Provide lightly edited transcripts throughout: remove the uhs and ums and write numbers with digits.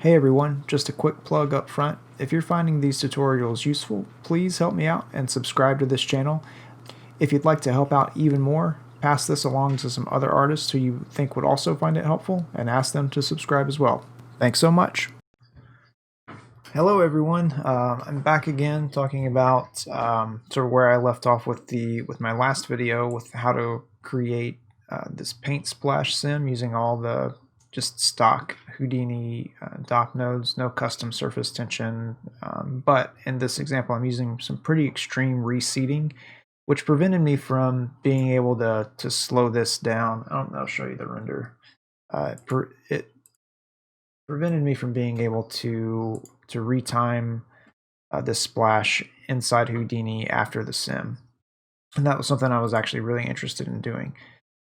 Hey everyone, just a quick plug up front. If you're finding these tutorials useful, please help me out and subscribe to this channel. If you'd like to help out even more, pass this along to some other artists who you think would also find it helpful and ask them to subscribe as well. Thanks so much. Hello everyone, I'm back again talking about sort of where I left off with my last video with how to create this paint splash sim using all the just stock Houdini dock nodes, no custom surface tension, but in this example I'm using some pretty extreme reseeding, which prevented me from being able to slow this down. I'll show you the render. It prevented me from being able to retime this splash inside Houdini after the sim, and that was something I was actually really interested in doing.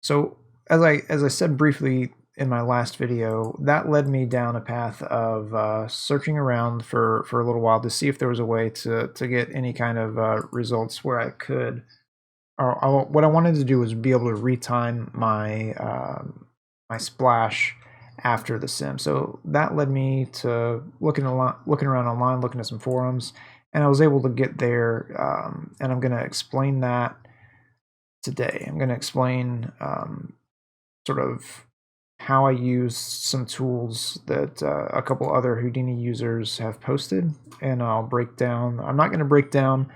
So as I said briefly in my last video, that led me down a path of searching around for a little while to see if there was a way to get any kind of results where I could, or what I wanted to do was be able to retime my my splash after the sim. So that led me to looking around online, looking at some forums, and I was able to get there, and I'm going to explain that today. I'm going to explain sort of how I use some tools that a couple other Houdini users have posted, and I'll break down. I'm not going to break down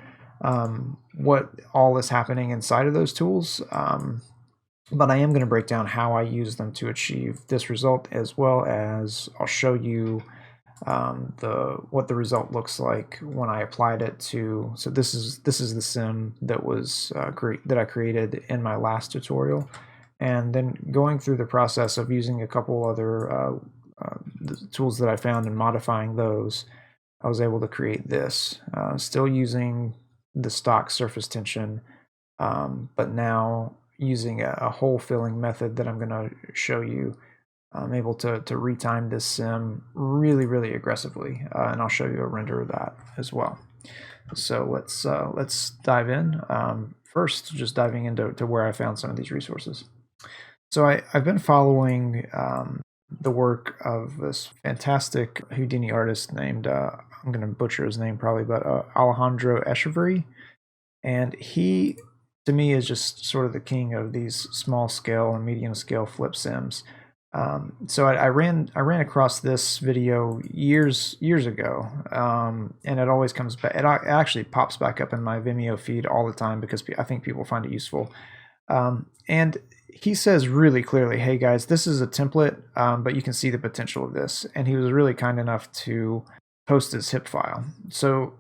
what all is happening inside of those tools, but I am going to break down how I use them to achieve this result, as well as I'll show you what the result looks like when I applied it to. So this is the sim that was that I created in my last tutorial, and then going through the process of using a couple other tools that I found and modifying those, I was able to create this, still using the stock surface tension, but now using a hole filling method that I'm going to show you. I'm able to retime this sim really aggressively, and I'll show you a render of that as well. So let's dive in. First, just diving into where I found some of these resources. So I've been following the work of this fantastic Houdini artist named, I'm going to butcher his name probably, but Alejandro Echeverry. And he, to me, is just sort of the king of these small scale and medium scale flip sims. So I ran across this video years ago, and it always comes back. It actually pops back up in my Vimeo feed all the time because I think people find it useful. And he says really clearly, hey guys, this is a template, but you can see the potential of this. And he was really kind enough to post his HIP file. So,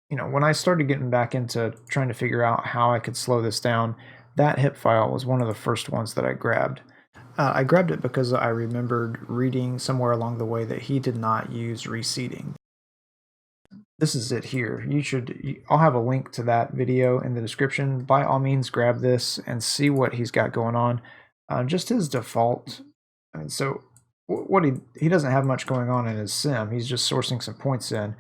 you know, when I started getting back into trying to figure out how I could slow this down, that HIP file was one of the first ones that I grabbed. I grabbed it because I remembered reading somewhere along the way that he did not use reseeding. This is it here. I'll have a link to that video in the description. By all means, grab this and see what he's got going on. Just his default. And so what he doesn't have much going on in his sim. He's just sourcing some points in.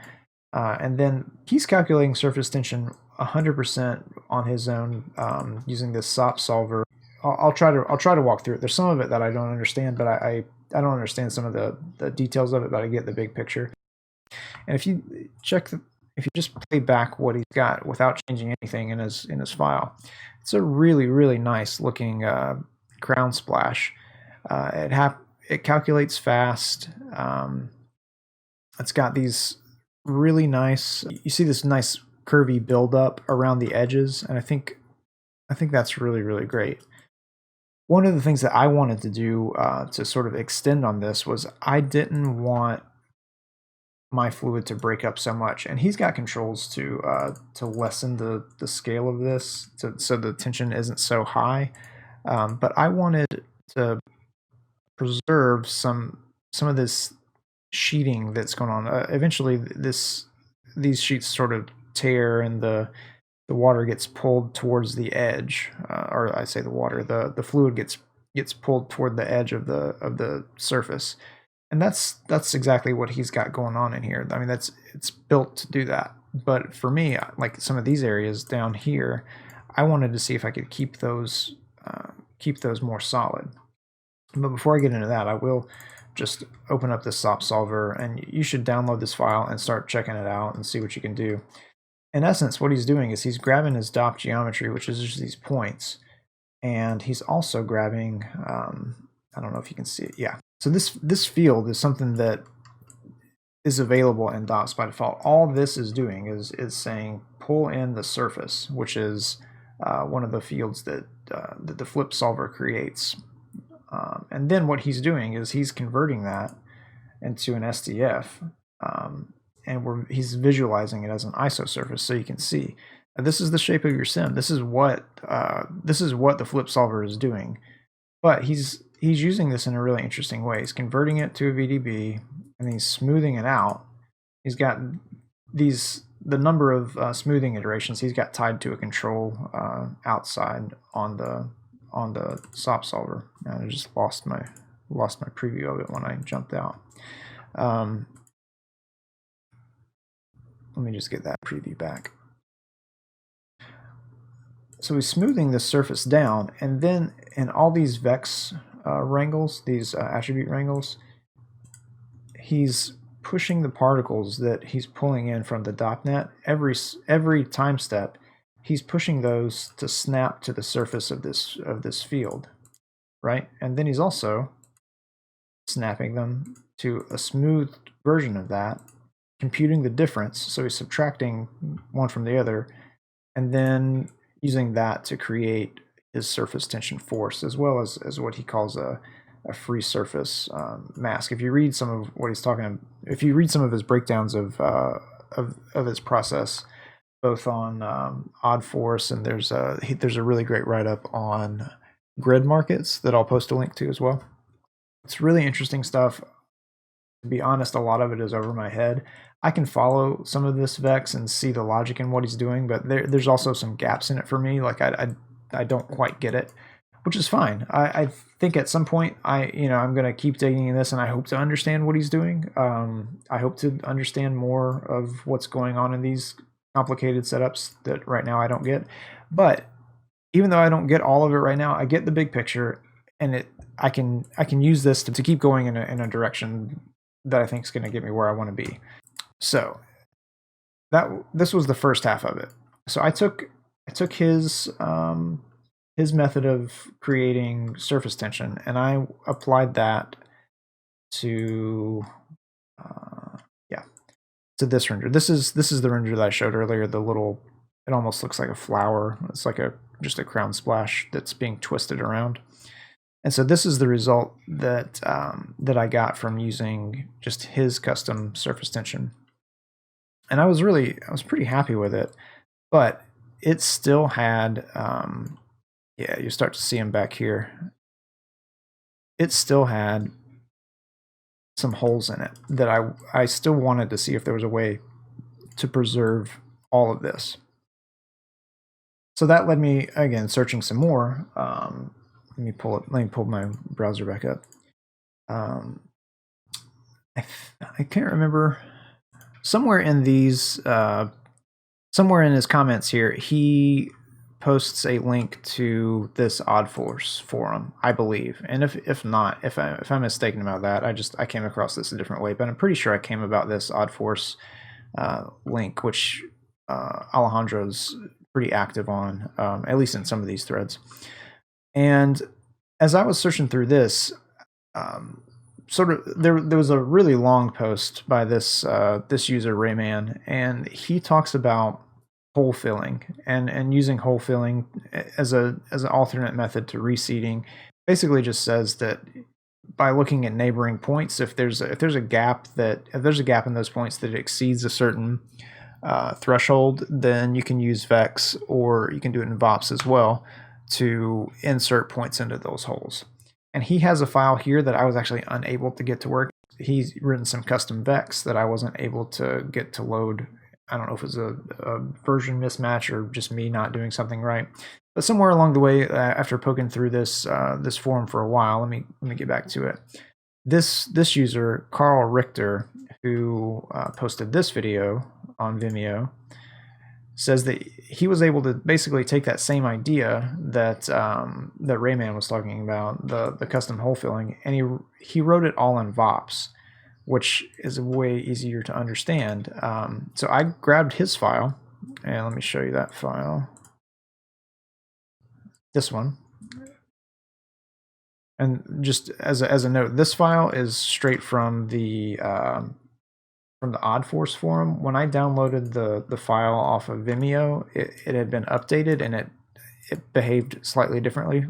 And then he's calculating surface tension 100% on his own, using this SOP solver. I'll try to walk through it. There's some of it that I don't understand, but I don't understand some of the details of it, but I get the big picture. And if you just play back what he's got without changing anything in his file, it's a really nice looking crown splash. It calculates fast. It's got these really nice. You see this nice curvy buildup around the edges, and I think that's really great. One of the things that I wanted to do to sort of extend on this was I didn't want my fluid to break up so much, and he's got controls to lessen the scale of this so the tension isn't so high, but I wanted to preserve some of this sheeting that's going on. Eventually these sheets sort of tear and the water gets pulled towards the edge, or I say the fluid gets pulled toward the edge of the surface. And that's exactly what he's got going on in here. I mean, it's built to do that. But for me, like some of these areas down here, I wanted to see if I could keep those more solid. But before I get into that, I will just open up this SOP solver, and you should download this file and start checking it out and see what you can do. In essence, what he's doing is he's grabbing his DOP geometry, which is just these points, and he's also grabbing, I don't know if you can see it, yeah. So this field is something that is available in DOPS by default. All this is doing is saying pull in the surface, which is one of the fields that the flip solver creates. And then what he's doing is he's converting that into an SDF, and he's visualizing it as an ISO surface, so you can see this is the shape of your sim. This is what the flip solver is doing, but he's using this in a really interesting way. He's converting it to a VDB, and he's smoothing it out. He's got the number of smoothing iterations he's got tied to a control outside on the SOP solver. And I just lost my preview of it when I jumped out. Let me just get that preview back. So he's smoothing the surface down, and then in all these vex wrangles, these attribute wrangles, he's pushing the particles that he's pulling in from the DOPNet. Every time step, he's pushing those to snap to the surface of this field, right? And then he's also snapping them to a smooth version of that, computing the difference. So he's subtracting one from the other, and then using that to create his surface tension force, as well as what he calls a free surface mask. If you read some of what he's talking about, if you read some of his breakdowns of his process, both on Odforce, and there's a really great write-up on grid markets that I'll post a link to as well. It's really interesting stuff. To be honest, a lot of it is over my head. I can follow some of this Vex and see the logic in what he's doing, but there's also some gaps in it for me. Like I don't quite get it, which is fine. I think at some point I'm going to keep digging in this, and I hope to understand what he's doing. I hope to understand more of what's going on in these complicated setups that right now I don't get. But even though I don't get all of it right now, I get the big picture, and I can use this to keep going in a direction that I think is going to get me where I want to be. So this was the first half of it. So I took his method of creating surface tension, and I applied that to this render. This is the render that I showed earlier. The little, it almost looks like a flower. It's like just a crown splash that's being twisted around. And so this is the result that I got from using just his custom surface tension. And I was pretty happy with it, but it still had, you start to see him back here. It still had some holes in it that I still wanted to see if there was a way to preserve all of this. So that led me, again, searching some more. Let me pull my browser back up. I can't remember. Somewhere in his comments here, he posts a link to this Odforce forum, I believe. And if I'm mistaken about that, I came across this a different way. But I'm pretty sure I came about this Odforce link, which Alejandro's pretty active on, at least in some of these threads. And as I was searching through this, there was a really long post by this user Rayman, and he talks about hole filling and using hole filling as an alternate method to reseeding. Basically, just says that by looking at neighboring points, if there's a gap in those points that exceeds a certain threshold, then you can use Vex, or you can do it in VOPS as well, to insert points into those holes. And he has a file here that I was actually unable to get to work. He's written some custom Vex that I wasn't able to get to load. I don't know if it's a version mismatch or just me not doing something right. But somewhere along the way, after poking through this forum for a while, let me get back to it. This user, Karl Richter, who posted this video on Vimeo, says that he was able to basically take that same idea that that Rayman was talking about, the custom hole filling, and he wrote it all in VOPs, which is way easier to understand. So I grabbed his file, and let me show you that file. This one. And just as a note, this file is straight from the Odforce forum. When I downloaded the file off of Vimeo, it had been updated and it behaved slightly differently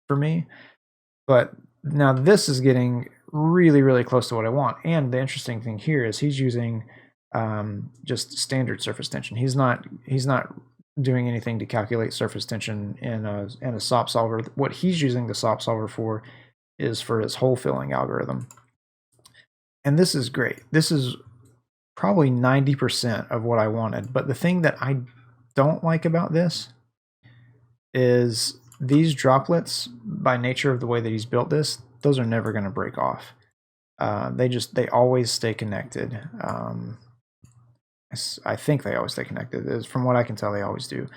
for me. But now this is getting really, really close to what I want. And the interesting thing here is he's using just standard surface tension. He's not doing anything to calculate surface tension in a SOP solver. What he's using the SOP solver for is for his hole filling algorithm. And this is great. This is probably 90% of what I wanted. But the thing that I don't like about this is these droplets, by nature of the way that he's built this, those are never going to break off. They always stay connected. I think they always stay connected. From what I can tell, they always do.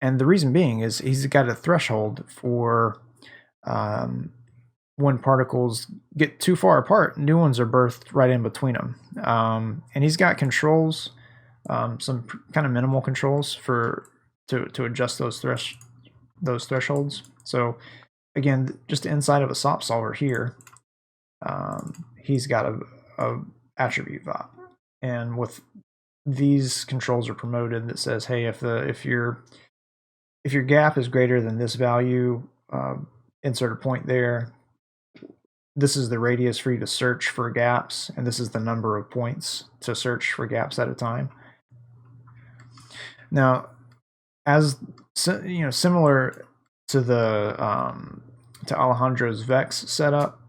And the reason being is he's got a threshold for when particles get too far apart, new ones are birthed right in between them. And he's got controls, some kind of minimal controls to adjust those thresholds. So again, just inside of a SOP solver here, he's got a attribute VOP, and with these controls are promoted that says, hey, if your gap is greater than this value, insert a point there. This is the radius for you to search for gaps, and this is the number of points to search for gaps at a time. Now, as similar to the to Alejandro's Vex setup,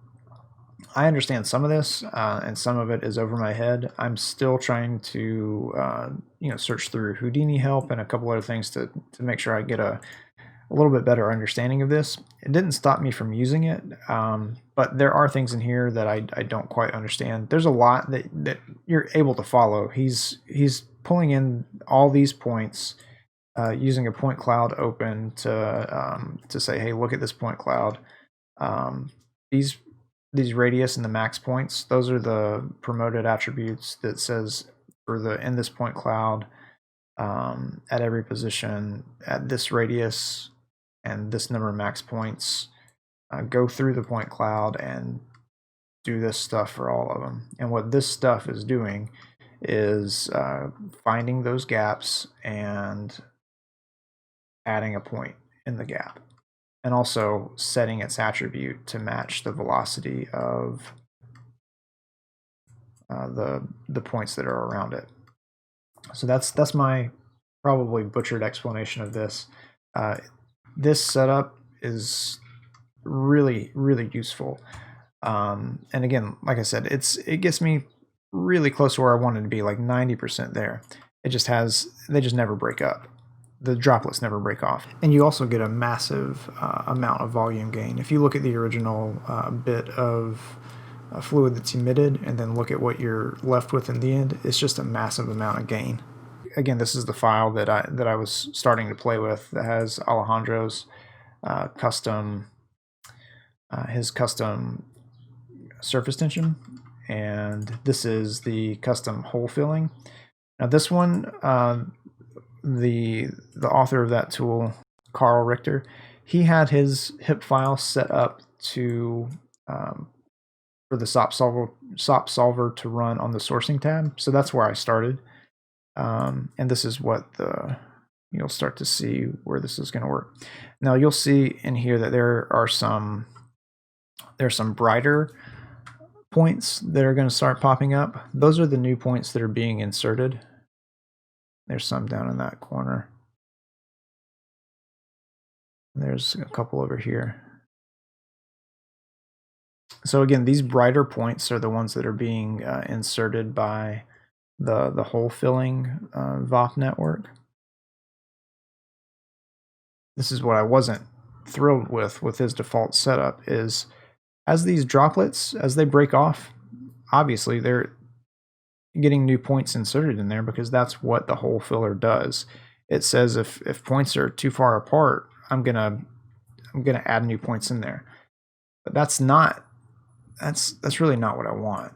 I understand some of this, and some of it is over my head. I'm still trying to search through Houdini help and a couple other things to make sure I get a little bit better understanding of this. It didn't stop me from using it, but there are things in here that I don't quite understand. There's a lot that you're able to follow. He's pulling in all these points using a point cloud open to say, hey, look at this point cloud. These radius and the max points, those are the promoted attributes that says for in this point cloud, at every position at this radius and this number of max points, go through the point cloud and do this stuff for all of them. And what this stuff is doing is finding those gaps and adding a point in the gap, and also setting its attribute to match the velocity of the points that are around it. So that's my probably butchered explanation of this. This setup is really, really useful. And again, like I said, it gets me really close to where I wanted to be, like 90% there. They just never break up. The droplets never break off. And you also get a massive amount of volume gain. If you look at the original bit of fluid that's emitted and then look at what you're left with in the end, it's just a massive amount of gain. Again, this is the file that I was starting to play with that has Alejandro's custom surface tension, and this is the custom hole filling. Now this one, the author of that tool, Karl Richter, he had his HIP file set up to for the SOP solver to run on the sourcing tab. So that's where I started. And this is what you'll start to see where this is going to work. Now you'll see in here that there's some brighter points that are going to start popping up. Those are the new points that are being inserted. There's some down in that corner. There's a couple over here. So again, these brighter points are the ones that are being inserted by the hole filling VOP network. This is what I wasn't thrilled with his default setup, is as these droplets, as they break off, obviously they're getting new points inserted in there because that's what the hole filler does. it says if points are too far apart, I'm gonna add new points in there. But that's really not what I want.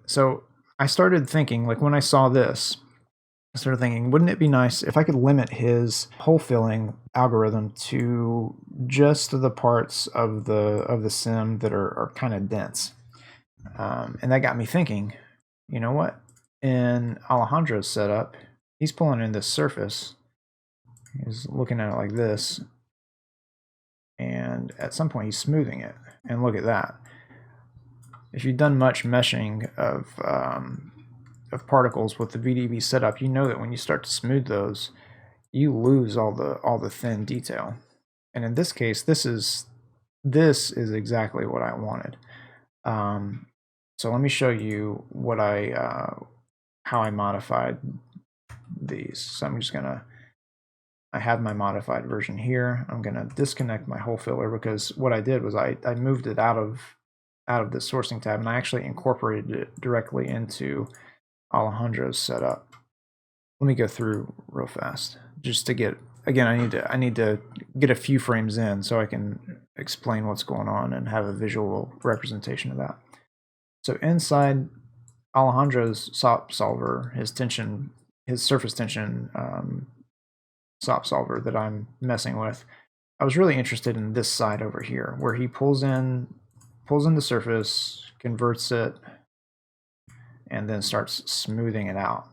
So I started thinking, like when I saw this, I started thinking, wouldn't it be nice if I could limit his hole filling algorithm to just the parts of the sim that are kind of dense? And that got me thinking, you know what? In Alejandro's setup, he's pulling in this surface. He's looking at it like this. And at some point he's smoothing it. And look at that. If you've done much meshing of particles with the VDB setup, you know that when you start to smooth those, you lose all the thin detail. And in this case, this is exactly what I wanted. So let me show you what how I modified these. So I'm just gonna, I have my modified version here. I'm gonna disconnect my hole filler because what I did was I moved it out of the sourcing tab, and I actually incorporated it directly into Alejandro's setup. Let me go through real fast just to get, again, I need to get a few frames in so I can explain what's going on and have a visual representation of that. So inside Alejandro's SOP solver, his surface tension SOP solver that I'm messing with, I was really interested in this side over here where he pulls in the surface, converts it, and then starts smoothing it out.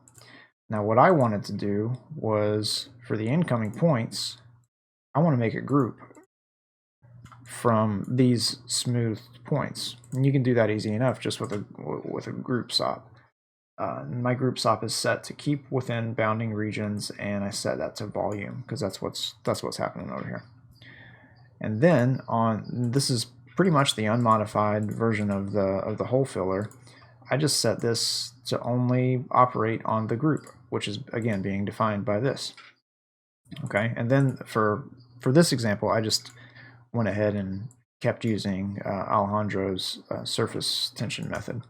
Now what I wanted to do was, for the incoming points, I want to make a group from these smooth points. And you can do that easy enough just with a group SOP. My group SOP is set to keep within bounding regions, and I set that to volume because that's what's happening over here. And then this is pretty much the unmodified version of the hole filler. I just set this to only operate on the group, which is again being defined by this. Okay, and then for this example, I just went ahead and kept using Alejandro's surface tension method.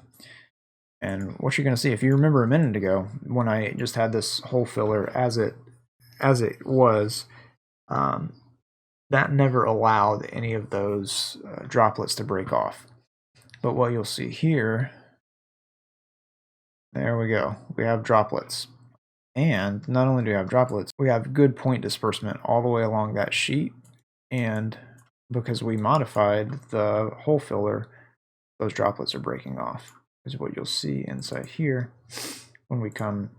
And what you're going to see, if you remember a minute ago, when I just had this hole filler as it was, that never allowed any of those droplets to break off. But what you'll see here, there we go, we have droplets. And not only do we have droplets, we have good point disbursement all the way along that sheet. And because we modified the hole filler, those droplets are breaking off. Is what you'll see inside here when we come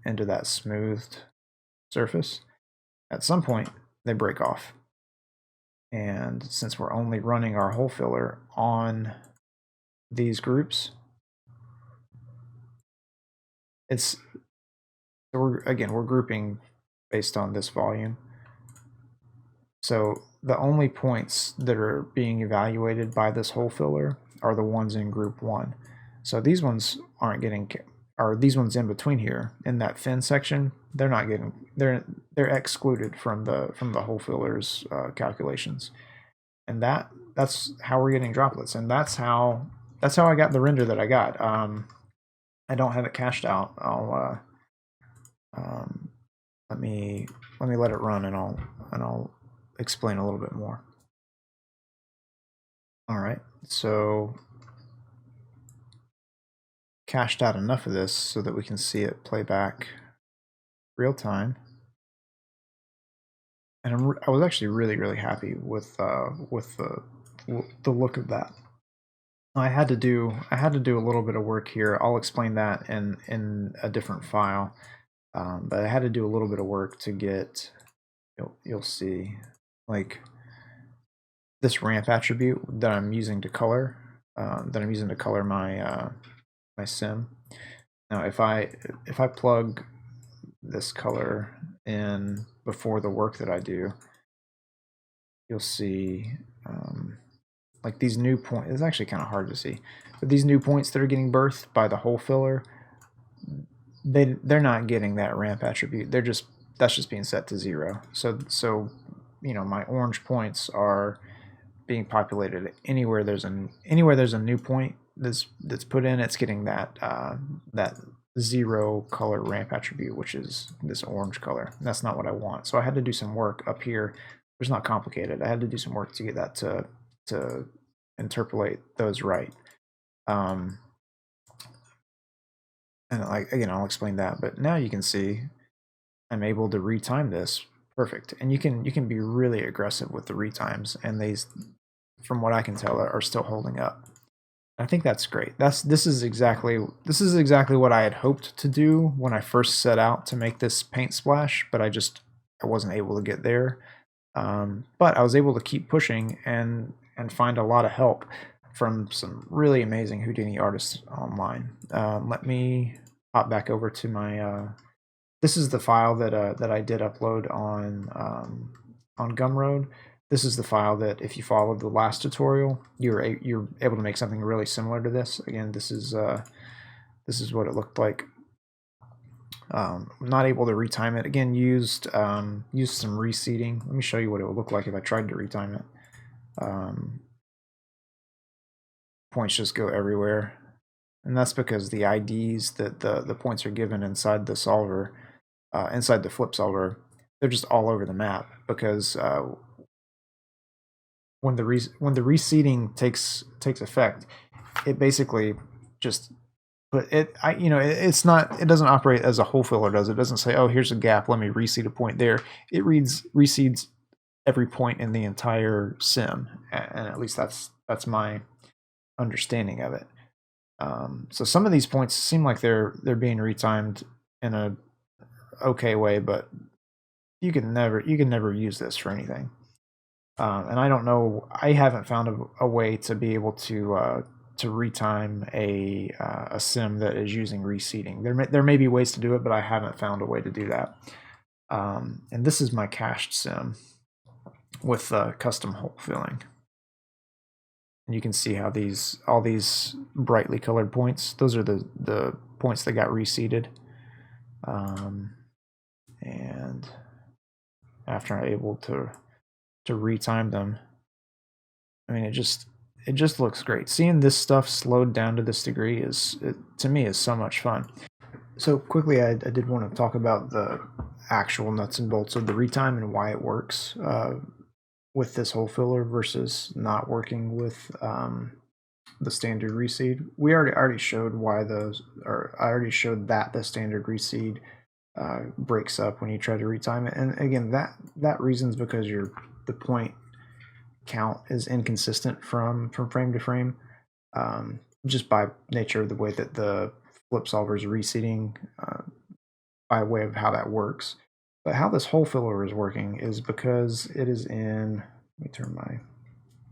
into that smoothed surface. At some point, they break off. And since we're only running our hole filler on these groups, we're grouping based on this volume. So the only points that are being evaluated by this hole filler are the ones in group 1. So these ones aren't getting, or these ones in between here in that thin section, they're not getting, they're excluded from the hole filler's calculations. And that's how we're getting droplets, and that's how I got the render that I got. I don't have it cached out. I'll let me let it run, and I'll explain a little bit more. All right, so cached out enough of this so that we can see it play back real time. And I was actually really happy with the look of that. I had to do a little bit of work here. I'll explain that in a different file, but I had to do a little bit of work to get. You'll see, like, this ramp attribute that I'm using to color my my sim. Now, if I plug this color in before the work that I do, you'll see like these new points. It's actually kind of hard to see, but these new points that are getting birthed by the hole filler, they're not getting that ramp attribute. That's just being set to 0. So you know, my orange points are being populated anywhere there's a new point that's put in. It's getting that that 0 color ramp attribute, which is this orange color. And that's not what I want. So I had to do some work up here. It's not complicated. I had to do some work to get that to interpolate those right. And again, I'll explain that. But now you can see I'm able to retime this perfect. And you can be really aggressive with the retimes, and these, from what I can tell, are still holding up. I think that's great. This is exactly what I had hoped to do when I first set out to make this paint splash, but I wasn't able to get there. But I was able to keep pushing and find a lot of help from some really amazing Houdini artists online. Let me hop back over to my. This is the file that I did upload on Gumroad. This is the file that, if you followed the last tutorial, you're able to make something really similar to this. Again, this is what it looked like. Not able to retime it. Again, used some reseeding. Let me show you what it would look like if I tried to retime it. Points just go everywhere, and that's because the IDs that the points are given inside the solver, inside the flip solver, they're just all over the map, because when the reseeding takes effect, it basically just it's not, it doesn't operate as a hole filler does. It doesn't say, oh, here's a gap, let me reseed a point there. It reseeds every point in the entire sim, and at least that's my understanding of it. So some of these points seem like they're being retimed in a okay way, but you can never use this for anything. And I don't know, I haven't found a way to be able to retime a sim that is using reseeding. There may be ways to do it, but I haven't found a way to do that. And this is my cached sim with custom hole filling. And you can see how all these brightly colored points, those are the points that got reseeded. And after I'm able to retime them, I mean, it just looks great. Seeing this stuff slowed down to this degree to me is so much fun. So quickly, I did want to talk about the actual nuts and bolts of the retime and why it works with this hole filler versus not working with the standard reseed. We already showed why I already showed that the standard reseed breaks up when you try to retime it. And again, that reason's because the point count is inconsistent from frame to frame, just by nature of the way that the flip solver is reseeding, by way of how that works. But how this hole filler is working is because it is in, let me turn my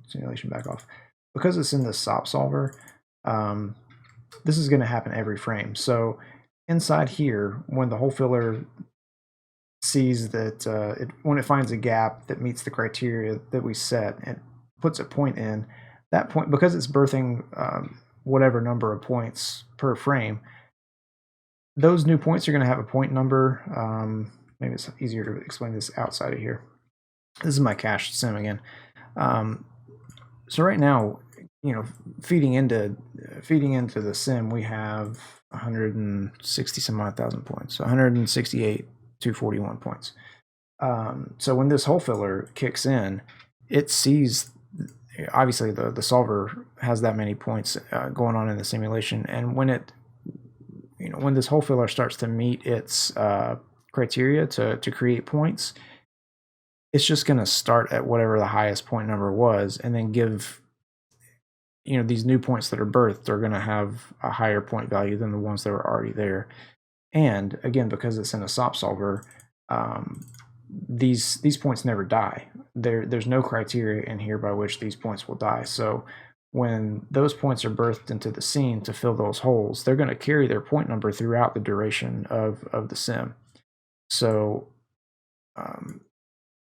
simulation back off, because it's in the SOP solver. This is going to happen every frame. So inside here, when the hole filler sees that when it finds a gap that meets the criteria that we set and puts a point in, that point, because it's birthing whatever number of points per frame, those new points are going to have a point number. Maybe it's easier to explain this outside of here. This is my cached sim again. So right now, feeding into the sim, we have 160 some odd thousand points, so 168. 241 points. So when this hole filler kicks in, it sees, obviously the solver has that many points going on in the simulation, and when when this hole filler starts to meet its criteria to create points, it's just going to start at whatever the highest point number was, and then give these new points that are birthed are going to have a higher point value than the ones that were already there. And again, because it's in a SOP solver, these points never die. There's no criteria in here by which these points will die. So when those points are birthed into the scene to fill those holes, they're going to carry their point number throughout the duration of the sim. So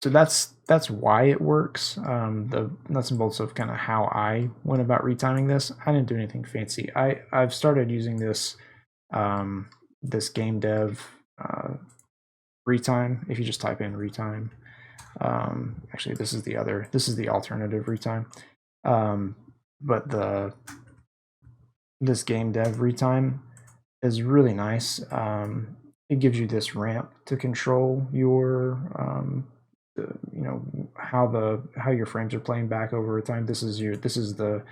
that's why it works. The nuts and bolts of kind of how I went about retiming this. I didn't do anything fancy. I've started using this this game dev retime. If you just type in retime, actually this is the alternative retime, but this game dev retime is really nice. It gives you this ramp to control your you know, how your frames are playing back over time. This is the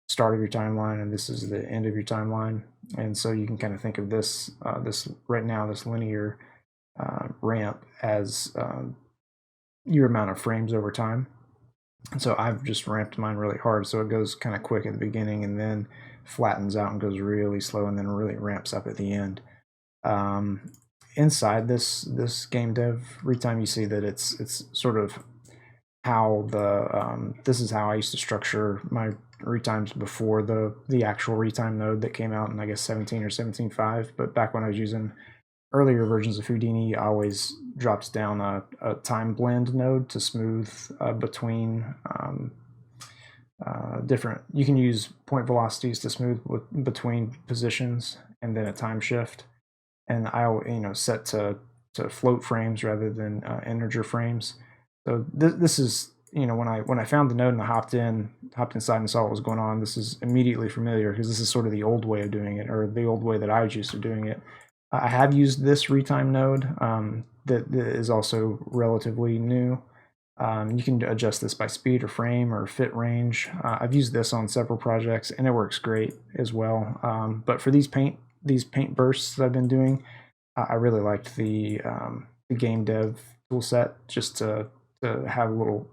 start of your timeline, and this is the end of your timeline. And so you can kind of think of this this right now, this linear ramp as your amount of frames over time. And so I've just ramped mine really hard, so it goes kind of quick at the beginning and then flattens out and goes really slow and then really ramps up at the end. Inside this game dev Retime, you see that it's sort of how the this is how I used to structure my retimes before the actual retime node that came out in, I guess, 17 or 17.5. But back when I was using earlier versions of Houdini, I always dropped down a time blend node to smooth between different. You can use point velocities to smooth between positions, and then a time shift. And I set to float frames rather than integer frames. So this is, when I found the node and I hopped inside and saw what was going on, this is immediately familiar because this is sort of the old way of doing it, or the old way that I was used to doing it. I have used this retime node that is also relatively new. You can adjust this by speed or frame or fit range. I've used this on several projects and it works great as well. But for these paint bursts that I've been doing, I really liked the game dev tool set just to have a little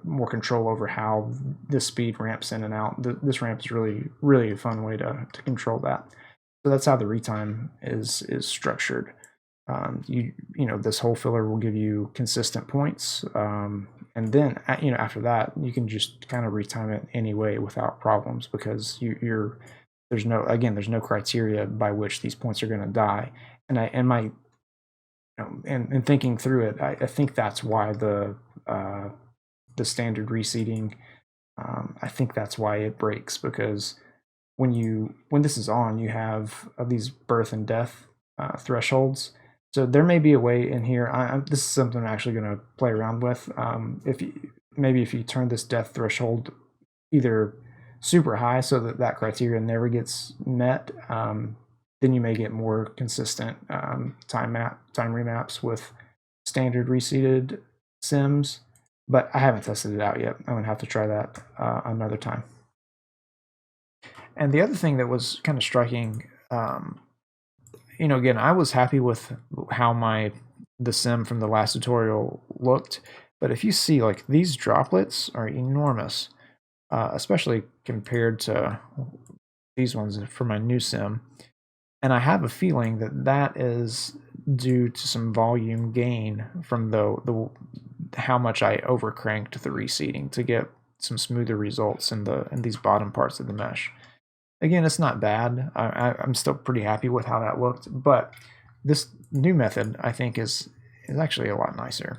more control over how this speed ramps in and out. This ramp is really a fun way to control that. So that's how the retime is structured. This hole filler will give you consistent points, and then after that you can just kind of retime it anyway without problems, because there's no criteria by which these points are going to die. And thinking through it, I think that's why the standard reseeding, I think that's why it breaks, because when this is on, you have these birth and death thresholds. So there may be a way in here. This is something I'm actually going to play around with. If you turn this death threshold either super high so that criteria never gets met, then you may get more consistent time remaps with standard reseeded sims. But I haven't tested it out yet. I'm gonna have to try that another time. And the other thing that was kind of striking, again, I was happy with how the sim from the last tutorial looked, but if you see, like, these droplets are enormous, especially compared to these ones for my new sim. And I have a feeling that is due to some volume gain from the how much I overcranked the reseeding to get some smoother results in these bottom parts of the mesh. Again, it's not bad. I'm still pretty happy with how that looked, but this new method, I think, is actually a lot nicer.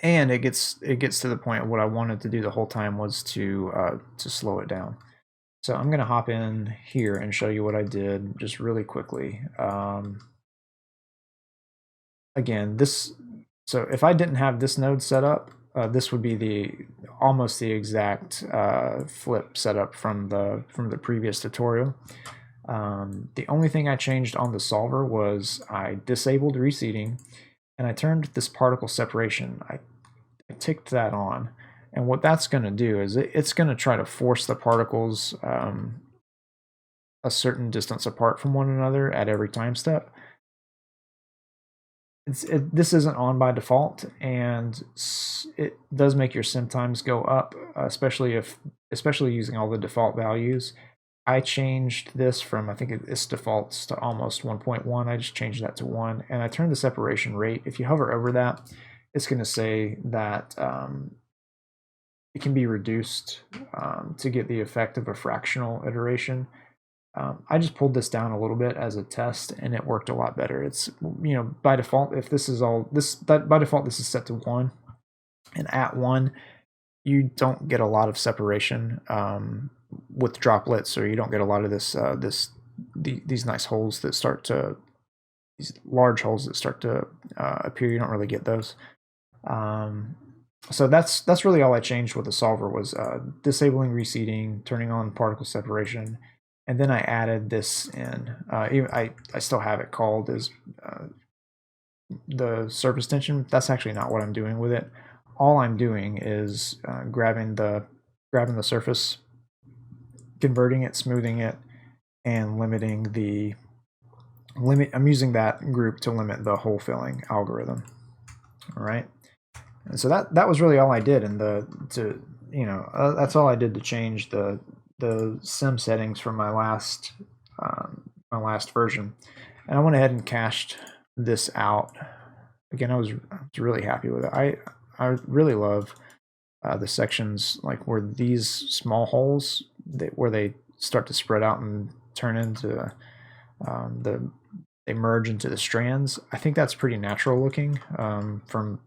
And it gets to the point of what I wanted to do the whole time, was to slow it down. So I'm going to hop in here and show you what I did just really quickly. Again, so if I didn't have this node set up, this would be almost the exact flip setup from the previous tutorial. The only thing I changed on the solver was I disabled reseeding, and I turned this particle separation. I ticked that on, and what that's going to do is it's going to try to force the particles a certain distance apart from one another at every time step. This isn't on by default, and it does make your sim times go up, especially using all the default values. I changed this from, I think its defaults to almost 1.1. I just changed that to 1, and I turned the separation rate. If you hover over that, it's going to say that it can be reduced to get the effect of a fractional iteration. I just pulled this down a little bit as a test, and it worked a lot better. It's, by default, if this is by default this is set to 1, and at 1 you don't get a lot of separation with droplets, or you don't get a lot of these nice holes that start to, these large holes that start to appear. You don't really get those. So that's really all I changed with the solver, was disabling reseeding, turning on particle separation, And then I added this in. I still have it called as the surface tension. That's actually not what I'm doing with it. All I'm doing is grabbing the surface, converting it, smoothing it, and limiting the limit. I'm using that group to limit the hole filling algorithm. All right, and so that was really all I did. And that's all I did to change the sim settings from my last version. And I went ahead and cached this out. Again, I was really happy with it. I really love the sections like where these small holes where they start to spread out and turn into they merge into the strands. I think that's pretty natural looking. From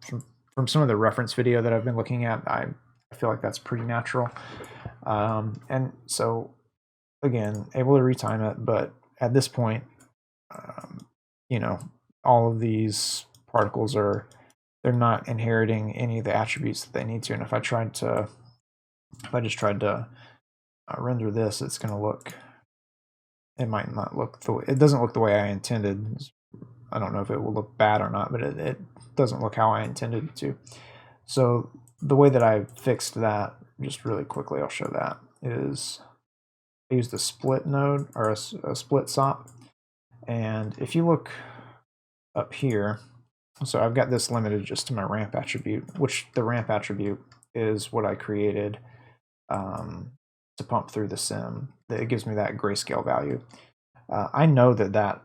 some of the reference video that I've been looking at, I feel like that's pretty natural. And so again, able to retime it, but at this point, all of these particles they're not inheriting any of the attributes that they need to. And if I just tried to render this, it's going to look, it might not look it doesn't look the way I intended. I don't know if it will look bad or not, but it doesn't look how I intended it to. So the way that I fixed that, just really quickly, I'll show that, is I used a split node, or a split SOP. And if you look up here, so I've got this limited just to my ramp attribute, which the ramp attribute is what I created to pump through the sim. It gives me that grayscale value. I know that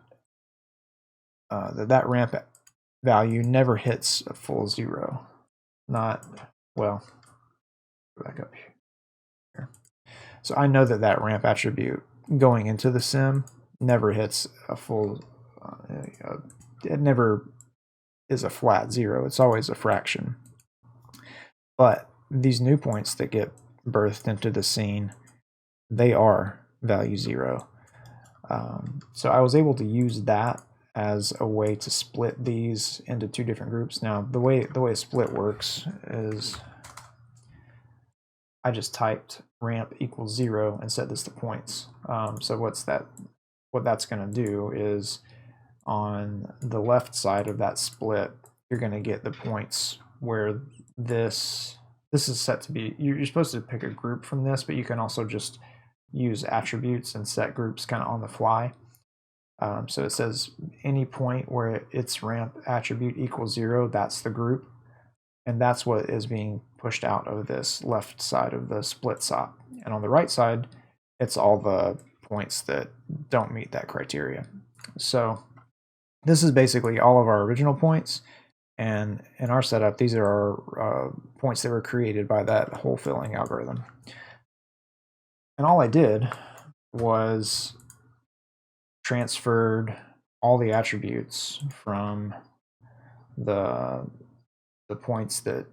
ramp value never hits a full 0. Not, well, back up here. So I know that ramp attribute going into the sim never hits a full, it never is a flat 0. It's always a fraction. But these new points that get birthed into the scene, they are value 0. So I was able to use that as a way to split these into 2 different groups. Now the way a split works is I just typed ramp equals 0 and set this to points. So what that's going to do is on the left side of that split, you're going to get the points where this is set to be. You're supposed to pick a group from this, but you can also just use attributes and set groups kind of on the fly. So it says any point where its ramp attribute equals 0, that's the group. And that's what is being pushed out of this left side of the split SOP. And on the right side, it's all the points that don't meet that criteria. So this is basically all of our original points. And in our setup, these are our points that were created by that hole filling algorithm. And all I did was transferred all the attributes from the points that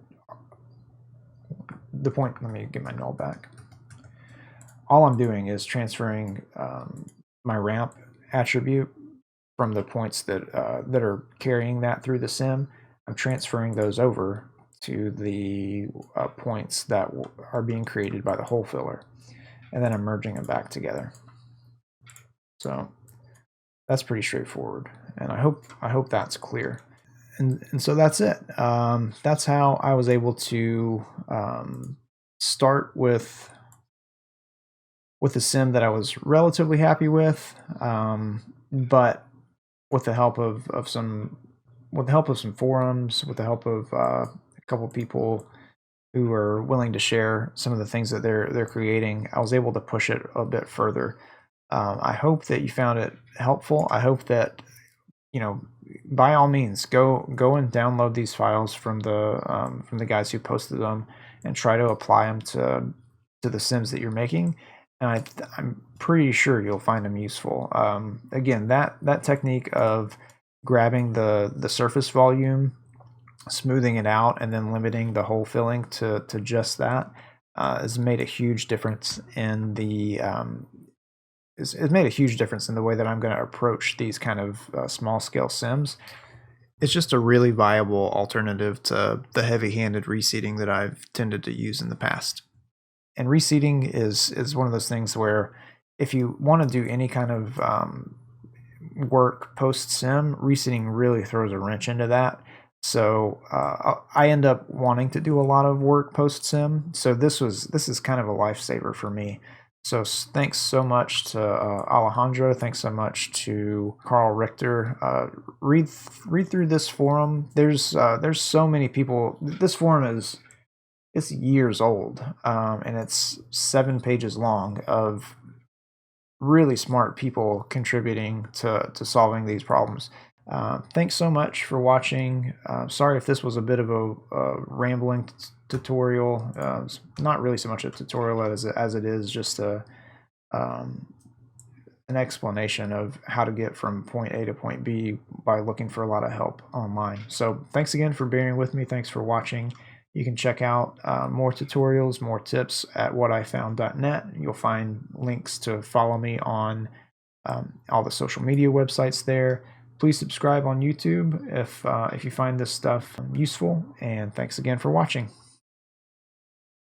let me get my null back. All I'm doing is transferring my ramp attribute from the points that are carrying that through the sim. I'm transferring those over to the points that are being created by the hole filler, and then I'm merging them back together. So that's pretty straightforward, and I hope that's clear. And so that's it. That's how I was able to start with a sim that I was relatively happy with, but with the help of some forums, with the help of a couple people who are willing to share some of the things that they're creating, I was able to push it a bit further. I hope that you found it helpful. I hope that, by all means, go and download these files from the guys who posted them and try to apply them to the sims that you're making. And I'm pretty sure you'll find them useful. Again, that technique of grabbing the surface volume, smoothing it out, and then limiting the hole filling to just that has made a huge difference in the it's made a huge difference in the way that I'm going to approach these kind of small scale sims. It's just a really viable alternative to the heavy-handed reseeding that I've tended to use in the past. And reseeding is one of those things where if you want to do any kind of work post-sim, reseeding really throws a wrench into that. So I end up wanting to do a lot of work post-sim. So this is kind of a lifesaver for me. So thanks so much to Alejandro. Thanks so much to Karl Richter. Read through this forum. There's so many people. This forum it's years old, and it's 7 pages long of really smart people contributing to solving these problems. Thanks so much for watching. Sorry if this was a bit of a rambling tutorial. It's not really so much a tutorial as it is just an explanation of how to get from point A to point B by looking for a lot of help online. So thanks again for bearing with me. Thanks for watching. You can check out more tutorials, more tips at whatifound.net. You'll find links to follow me on all the social media websites there. Please subscribe on YouTube if you find this stuff useful, and thanks again for watching.